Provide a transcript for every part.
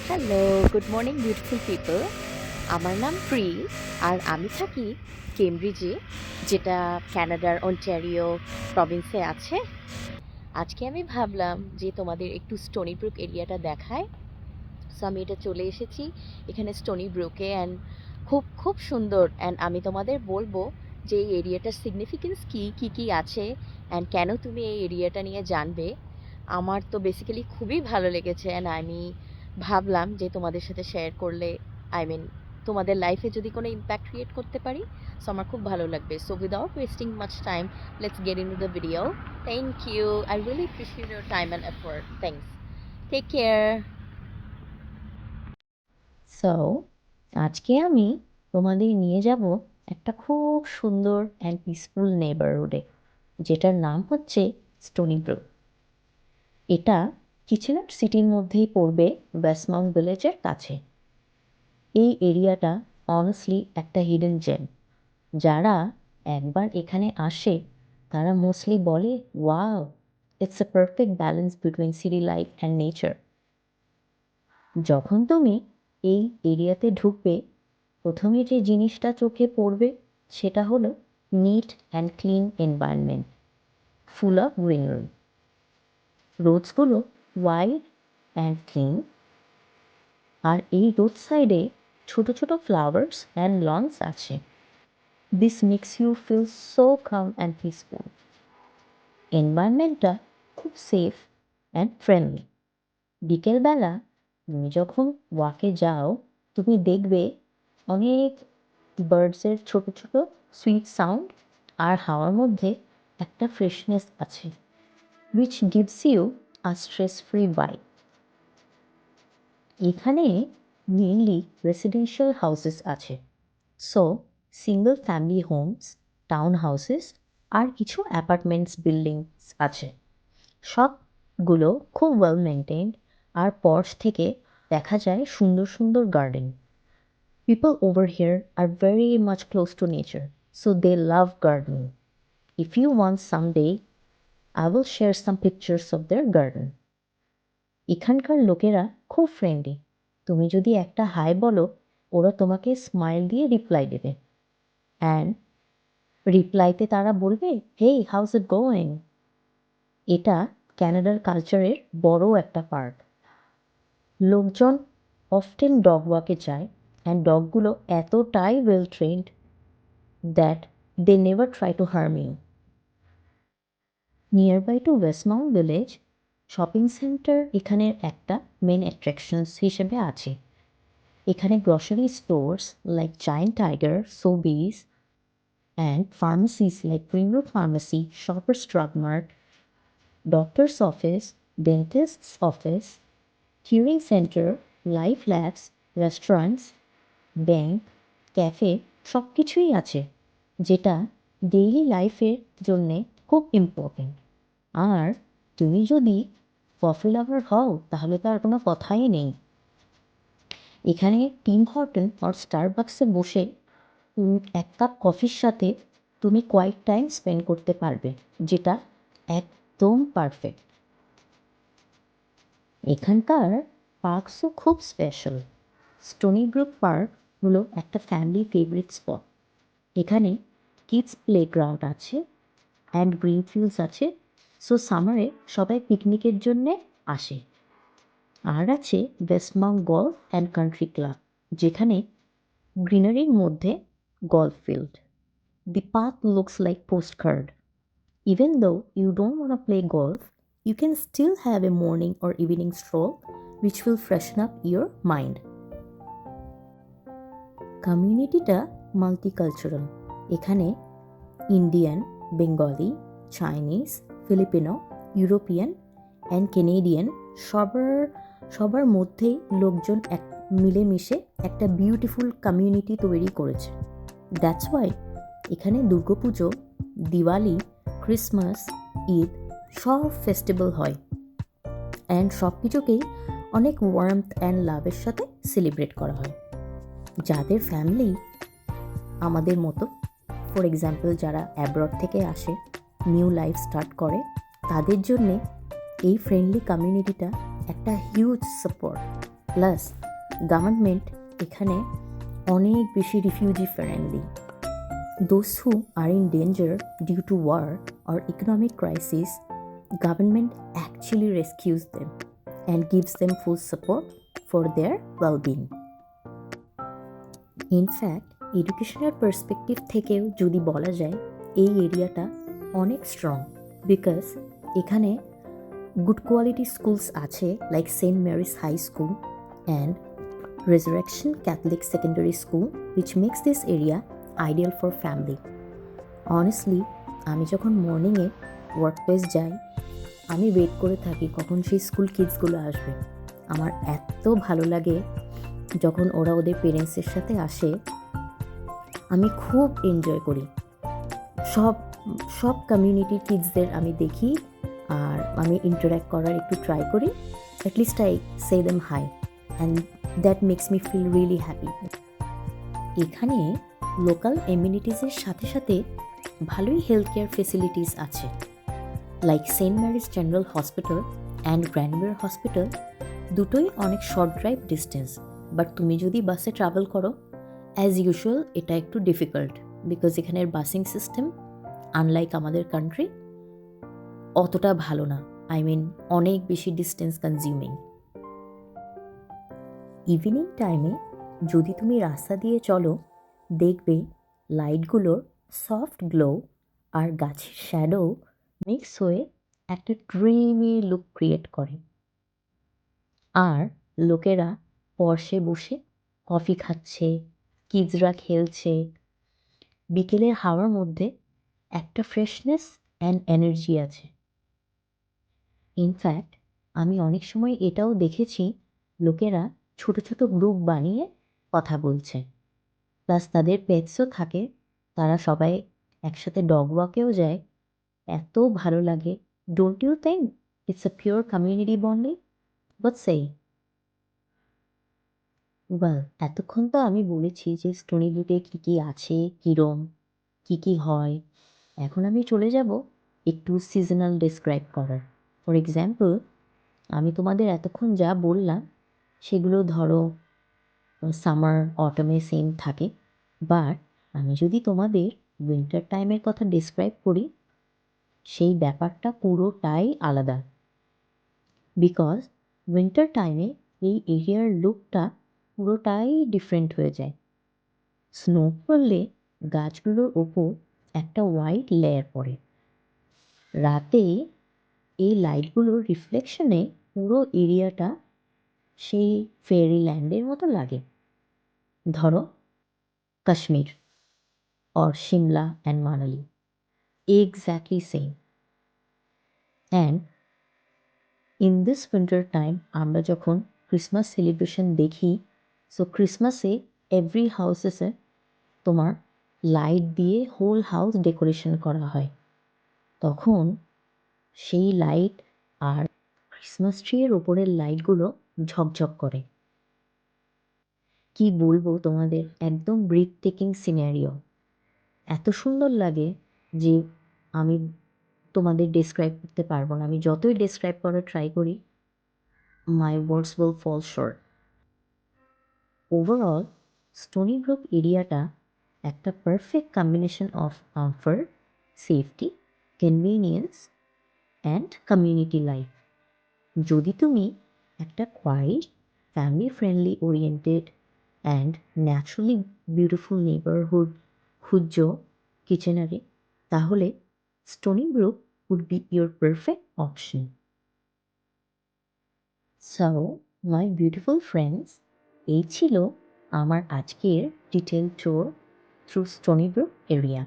Hello, good morning beautiful people. আমার নাম pre, আর আমি থাকি কেমব্রিজে, যেটা কানাডার অন্টারিও প্রভিন্সে আছে। আজকে আমি ভাবলাম যে তোমাদের একটু স্টোনি ব্রুক এরিয়াটা দেখায়। সো আমি এটা চলে এসেছি এখানে স্টোনি ব্রুকে, অ্যান্ড খুব খুব সুন্দর। অ্যান্ড আমি তোমাদের বলবো যে এই এরিয়াটার সিগনিফিকেন্স কী কী কী আছে, অ্যান্ড কেন তুমি এই এরিয়াটা নিয়ে জানবে। আমার তো বেসিক্যালি খুবই ভালো লেগেছে, অ্যান্ড আমি ভাবলাম যে তোমাদের সাথে শেয়ার করলে, তোমাদের লাইফে যদি কোনো ইম্প্যাক্ট ক্রিয়েট করতে পারি, সো আমার খুব ভালো লাগবে। So without wasting much time, let's get into the video. Thank you, I really appreciate your time and effort. Thanks, take care. So আজকে আমি তোমাদের নিয়ে যাব একটা খুব সুন্দর অ্যান্ড পিসফুল নেবারহুডে, যেটার নাম হচ্ছে স্টোনি ব্রুক। এটা কিচেনার সিটির মধ্যেই পড়বে, ওয়েস্টমাউন্ট ভিলেজের কাছে। এই এরিয়াটা অনেস্টলি একটা হিডেন জেম। যারা একবার এখানে আসে তারা মোস্টলি বলে, wow, it's a perfect balance between city life and nature. যখন তুমি এই এরিয়াতে ঢুকবে, প্রথমে যে জিনিসটা চোখে পড়বে সেটা হলো neat and clean environment, full of greenery. রোডসগুলো ওয়াইড অ্যান্ড ক্লিন, আর এই রোড সাইডে ছোট ছোট ফ্লাওয়ার্স অ্যান্ড লনস আছে। This makes you feel so calm and peaceful. এনভায়রনমেন্টটা খুব সেফ অ্যান্ড ফ্রেন্ডলি। বিকেলবেলা তুমি যখন ওয়াকে যাও, তুমি দেখবে অনেক বার্ডসের ছোট ছোট সুইট সাউন্ড, আর হাওয়ার মধ্যে একটা ফ্রেশনেস আছে, which gives you a stress free vibe. এখানে মেনলি রেসিডেন্সিয়াল হাউসেস আছে, so single family homes, town houses আর কিছু অ্যাপার্টমেন্টস বিল্ডিংস আছে। সবগুলো খুব ওয়েল মেনটেন্ড, আর পর্চ থেকে দেখা যায় সুন্দর সুন্দর garden. People over here are very much close to nature, so they love gardening. If you want someday, I will share some pictures of their garden. এখানকার লোকেরা খুব ফ্রেন্ডলি। তুমি যদি একটা হাই বলো, ওরা তোমাকে স্মাইল দিয়ে রিপ্লাই দেবে, অ্যান্ড রিপ্লাইতে তারা বলবে, হেই, হাউস ইট গোয়িং। এটা ক্যানাডার কালচারের বড় একটা পার্ট। লোকজন অফটেন ডগ ওয়াকে যায়, অ্যান্ড ডগগুলো এতটাই well trained that they never try to harm you. Nearby to Westmount village shopping centre এখানের একটা মেন অ্যাট্রাকশনস হিসেবে আছে। এখানে grocery stores like Giant Tiger, Sobeys, and pharmacies like Primrose pharmacy, Shoppers Drug Mart, doctors office, dentists office, hearing centre, Life Labs, restaurants, bank, cafe সব কিছুই আছে, যেটা daily লাইফের জন্যে খুব ইম্পর্টেন্ট। আর তুমি যদি কফি লাভার হও তাহলে তো আর কোনো কথাই নেই। এখানে টিম হর্টন আর স্টারবাক্সে বসে এক কাপ কফির সাথে তুমি কোয়াইট টাইম স্পেন্ড করতে পারবে, যেটা একদম পারফেক্ট। এখানকার পার্কসও খুব স্পেশাল। স্টোনি ব্রুক পার্ক হলো একটা ফ্যামিলি ফেভারিট স্পট। এখানে কিডস প্লেগ্রাউন্ড আছে অ্যান্ড গ্রিন ফিল্ডস আছে, সো সামারে সবাই পিকনিকের জন্যে আসে। আর আছে ওয়েস্টমাউন্ট গলফ অ্যান্ড কান্ট্রি ক্লাব, যেখানে গ্রিনারির মধ্যে golf field. The path looks like post card. Even though you don't want to play golf, you can still have a morning or evening stroll, which will freshen up your mind. কমিউনিটিটা multicultural. এখানে Indian, Bengali, Chinese, Filipino, European and Canadian সবার মধ্যেই লোকজন মিলেমিশে একটা beautiful community তৈরি করেছে। That's why এখানে দুর্গাপুজো, দিওয়ালি, ক্রিসমাস, ঈদ সব ফেস্টিভ্যাল হয়, অ্যান্ড সব কিছুকেই অনেক ওয়ার্মথ অ্যান্ড লাভের সাথে সেলিব্রেট করা হয়। যাদের ফ্যামিলি আমাদের মতো, ফর এক্সাম্পল যারা অ্যাব্রড থেকে আসে, নিউ লাইফ স্টার্ট করে, তাদের জন্যে এই ফ্রেন্ডলি কমিউনিটিটা একটা হিউজ সাপোর্ট। প্লাস গভর্নমেন্ট এখানে অনেক বেশি refugee friendly. Those who are in danger due to war or economic crisis, government actually rescues them and gives them full support for their well-being. In fact এডুকেশনের perspective থেকেও যদি বলা যায় এই এরিয়াটা অনেক স্ট্রং, বিকজ এখানে গুড কোয়ালিটি স্কুলস আছে like Saint Mary's High School and Resurrection Catholic Secondary School, which makes this area ideal for family. Honestly আমি যখন মর্নিংয়ে ওয়ার্ক প্লেস যাই, আমি ওয়েট করে থাকি কখন সেই স্কুল কিডসগুলো আসবে। আমার এত ভালো লাগে যখন ওরা ওদের পেরেন্টসের সাথে আসে, আমি খুব এনজয় করি। সব সব কমিউনিটির কিডসদের আমি দেখি আর আমি ইন্টারাক্ট করার একটু ট্রাই করি। At least I say them hi and that makes me feel really happy. এখানে লোকাল এমিউনিটিসের সাথে সাথে ভালোই হেলথ কেয়ার ফেসিলিটিস আছে, like Saint Mary's General Hospital and Grand River hospital. দুটোই অনেক শর্ট ড্রাইভ ডিস্টেন্স, বাট তুমি যদি বাসে ট্রাভেল করো অ্যাজ ইউজুয়াল এটা একটু ডিফিকাল্ট, বিকজ এখানের বাসিং সিস্টেম আনলাইক আমাদের কান্ট্রি অতটা ভালো না। আই মিন অনেক বেশি ডিস্টেন্স কনজিউমিং। ইভিনিং টাইমে যদি তুমি রাস্তা দিয়ে চলো, দেখবে লাইটগুলোর সফট গ্লো আর গাছের শ্যাডো মিক্স হয়ে একটা ড্রিমি লুক ক্রিয়েট করে। আর লোকেরা পর্শে বসে কফি খাচ্ছে, কিডসরা খেলছে। বিকেলের হাওয়ার মধ্যে একটা ফ্রেশনেস অ্যান্ড এনার্জি আছে। ইনফ্যাক্ট আমি অনেক সময় এটাও দেখেছি লোকেরা ছোট ছোট গ্রুপ বানিয়ে কথা বলছে, প্লাস তাদের পেটসও থাকে, তারা সবাই একসাথে ডগ ওয়াকেও যায়। এত ভালো লাগে। Don't you think it's a pure community bonding? But সেই ওয়েল, এতক্ষণ তো আমি বলেছি যে স্টোনি ব্রুকে কী কী আছে, কীরম কী কী হয়। এখন আমি চলে যাব একটু সিজনাল ডেসক্রাইব করার। ফর এক্সাম্পল, আমি তোমাদের এতক্ষণ যা বললাম সেগুলো ধরো সামার অটমে সেম থাকে, বাট আমি যদি তোমাদের উইন্টার টাইমের কথা ডেসক্রাইব করি, সেই ব্যাপারটা পুরোটাই আলাদা। বিকজ উইন্টার টাইমে এই এরিয়ার লুকটা পুরোটাই ডিফারেন্ট হয়ে যায়। স্নো পড়লে গাছগুলোর ওপর একটা হোয়াইট লেয়ার পড়ে। রাতে এই লাইটগুলোর রিফ্লেকশনে পুরো এরিয়াটা সেই ফেয়ারি ল্যান্ডের মতো লাগে। ধরো Kashmir or Shimla and Manali, exactly same. And in this winter time আমরা যখন ক্রিসমাস সেলিব্রেশন দেখি, সো ক্রিসমাসে এভরি হাউসেসে তোমার লাইট দিয়ে হোল হাউস ডেকোরেশন করা হয়। তখন সেই লাইট আর ক্রিসমাস ট্রিয়ের ওপরের লাইটগুলো ঝকঝক করে। কি বলবো তোমাদের, একদম ব্রিথ টেকিং সিনারিও। এত সুন্দর লাগে যে আমি তোমাদের ডেসক্রাইব করতে পারবো না। আমি যতই ডেসক্রাইব করার ট্রাই করি, my words will fall short. Overall Stoney Brook এরিয়াটা একটা perfect combination of comfort, safety, convenience and community life. যদি তুমি একটা quiet, family friendly oriented and naturally beautiful neighbourhood খুঁজছো কিচেনারে, তাহলে Stoney Brook would be your perfect option. So my beautiful friends, এই ছিল আমার আজকের detail tour through Stoney Brook এরিয়া।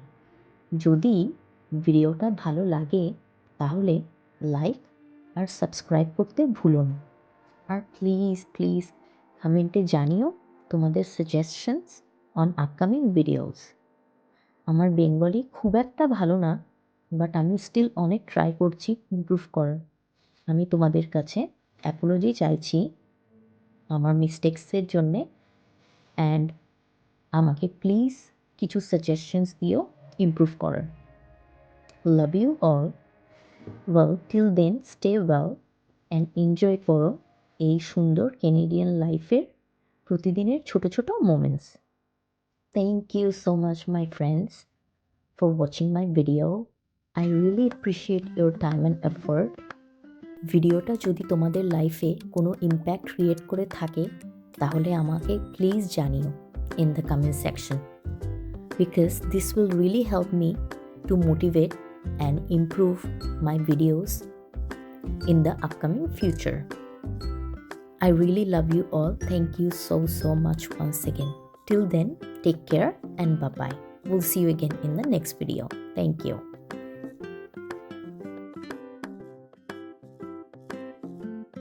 যদি ভিডিওটা ভালো লাগে তাহলে লাইক আর সাবস্ক্রাইব করতে ভুলো না। আর প্লিজ প্লিজ কমেন্টে জানিও তোমাদের সাজেশনস অন আপকামিং ভিডিওস। আমার বেঙ্গলি খুব একটা ভালো না, বাট আমি স্টিল অনেক ট্রাই করছি ইমপ্রুভ করার। আমি তোমাদের কাছে অ্যাপোলজি চাইছি আমার মিস্টেক্সের জন্যে, অ্যান্ড আমাকে প্লিজ কিছু সাজেশনস দিও ইমপ্রুভ করার। Love you all. Well, till then stay well and enjoy করো এই সুন্দর কেনেডিয়ান লাইফের প্রতিদিনের ছোট ছোট moments. Thank you so much my friends for watching my video. I really appreciate your time and effort. ভিডিওটা যদি তোমাদের লাইফে কোনো ইম্প্যাক্ট ক্রিয়েট করে থাকে তাহলে আমাকে প্লিজ জানিও in the comment section, because this will really help me to motivate and improve my videos in the upcoming future. I really love you all. Thank you so much once again. Till then, take care and bye bye. We'll see you again in the next video. Thank you.